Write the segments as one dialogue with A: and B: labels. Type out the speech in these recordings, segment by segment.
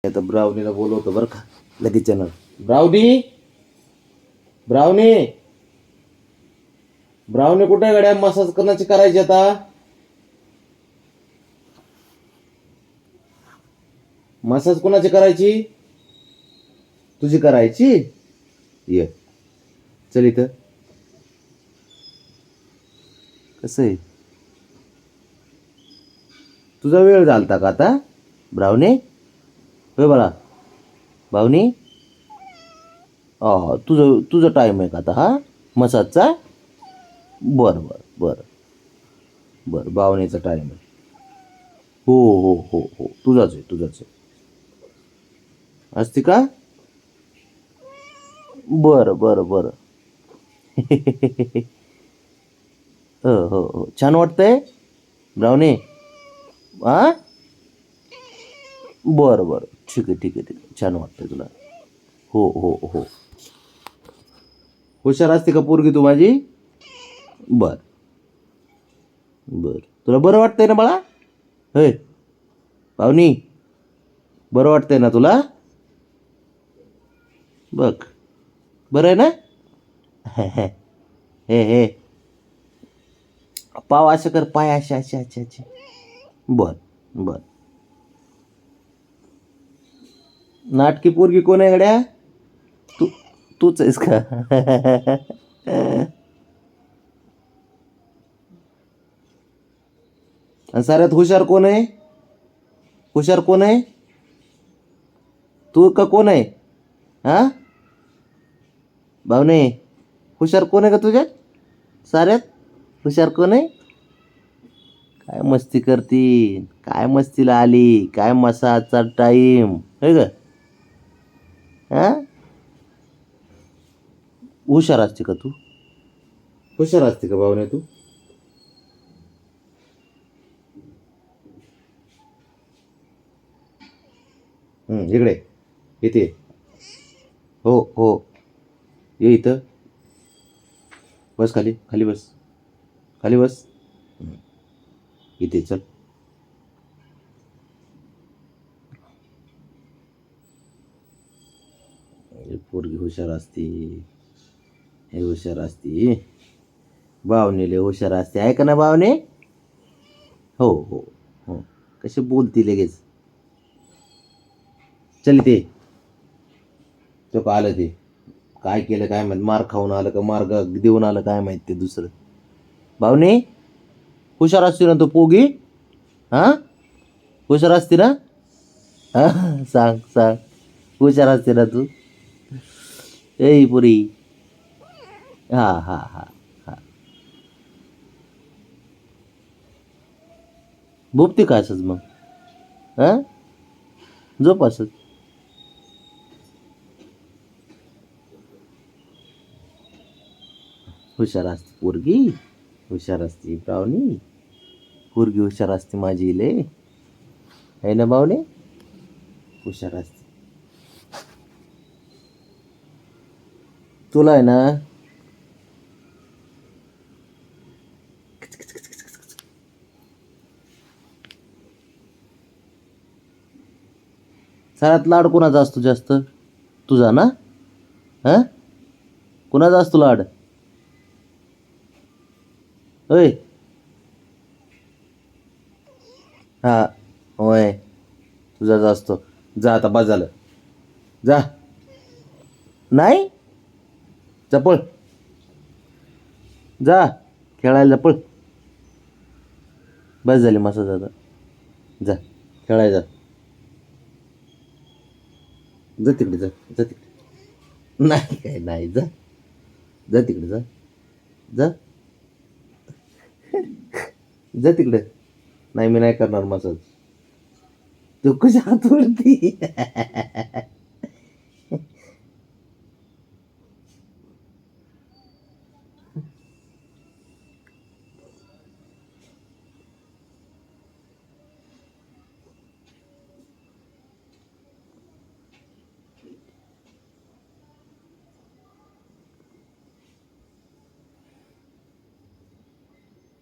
A: आता ब्राउनीला बोलवतो बरं का लगेच येणार. ब्राउनी ब्राउनी ब्राउनी कुठे गड्या? मसाज कोणाची करायची आता? मसाज कोणाची करायची? तुझी करायची. ये चल इथं. कसं आहे तुझा वेळ झालता का आता ब्राउनी? होय बाळा ब्राउनी. तुझं तुझं टाईम आहे का आता हा मसाजचा? बरं बरं बरं बरं बावणीचा टाईम आहे. हो हो हो हो तुझाच आहे तुझाच आहे. असते का? बरं बरं बरं. हो हो हो छान वाटतंय ब्राउनी. आ बरं बरं ठीक आहे ठीक आहे ठीक आहे. छान वाटतंय तुला. हो हो हो. हुशार असते का पोरगी तू माझी? बर बर तुला बरं वाटतंय ना बाळा? होय पाहुणी बरं वाटतंय ना तुला? बघ बरं आहे ना? हे हे पाव असं कर पाय असे असे असे असे. बर बर. नाटकी पोरगी कोण आहे गड्या? तू तूच आहेस का? आणि साऱ्यात हुशार कोण आहे? हुशार कोण आहे? तू का कोण आहे? हा भावने हुशार कोण आहे का तुझ्यात साऱ्यात? हुशार कोण आहे? काय मस्ती करती? काय मस्तीला आली? काय मसाजचा टाईम है ग? हा हुशार असते का तू? हुशार असते का भावने तू? इकडे इथे. हो हो ये इथं. बस खाली खाली बस. खाली बस. इथे चल. हे पोरगी हुशार असते. हे हुशार असते. भावनेले हुशार असते आहे का ना भावने? हो हो हो. कशी बोलती लगेच. चल इथे. तो का आलं ते काय केलं काय माहित? मार खाऊन आलं का मार्ग देऊन आलं काय माहित ते दुसरं. भावने हुशार असते ना तो पोगी? हा हुशार असते ना? हा सांग सांग हुशार असते ना तू? ए पुरी. हा हा हा हा. भोपती का असंच मग? हा झोप असत. हुशार असते पोरगी. हुशार असते पाहुणी. पोरगी हुशार असते माझी ले आहे ना बावने? हुशार असते. तुला आहे ना सगळ्यात लाड कोणाचा असतो जास्त? तुझा ना? हा कोणाचा असतो लाड? होय हा होय तुझाच असतो. जा आता बस झालं. जा. नाही जा पळ. जा खेळायला जा पळ. बस झाली मसाज आता. जा खेळायला जा. जा तिकडे जा. जा तिकडे. नाही काय नाही जा. जा तिकडे जा. जा जा तिकडे. नाही मी नाही करणार मसाज. तू कशा हातवरती?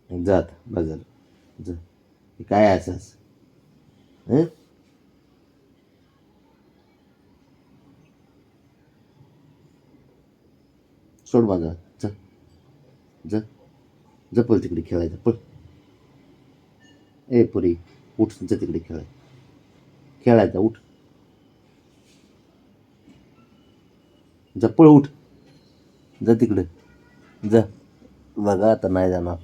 A: जात बस झालं. जा हे काय असं असं? हं? सोड माझा जा जा जा पळ तिकडे खेळायचं पळ. ए पुरी उठ जा तिकडे खेळायचा उठ. जा पळ उठ जा तिकडे जा. बघा आता नाही जाणार.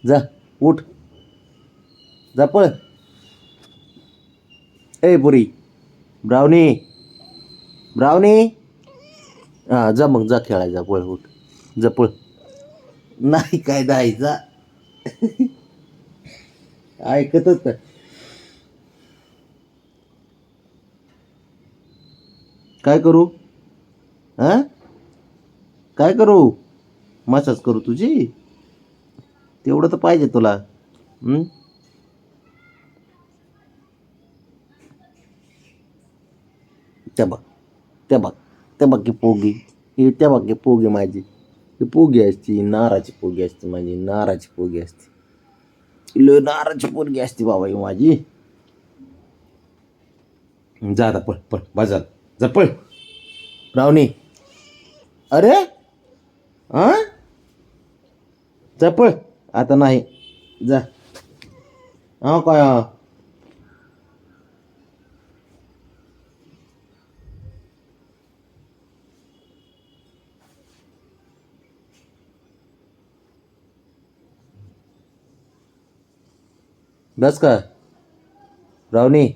A: जा उठ जा पळ. ए पुरी ब्राउनी ब्राउनी हां जा मग जा खेळायचा पळ उठ जा पळ. नाही काय जायचा ऐकतच नाही. काय करू हां काय करू मसाज करू तुझी तेवढं तर पाहिजे तुला. त्या बघ त्या बघ त्या बघ की पोगी ही त्या बघ की पोगी माझी ही पोगी असती नाराची पोगी असते माझी नाराची पोगी असते. लो नाराची पोरगी असते बाबा ही माझी. जा आता पळ पळ बाजार जा पळ. रावणी अरे हां जा पळ आता नाही जा. हा काय बस का रावणी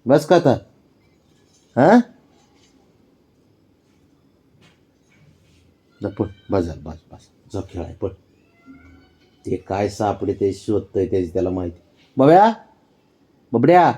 A: बस का आता हां जा पळ बाजार बस बस जा खेळाय पळ. ते काय सापडे ते शोधतंय त्याची त्याला माहिती. बब्या बबड्या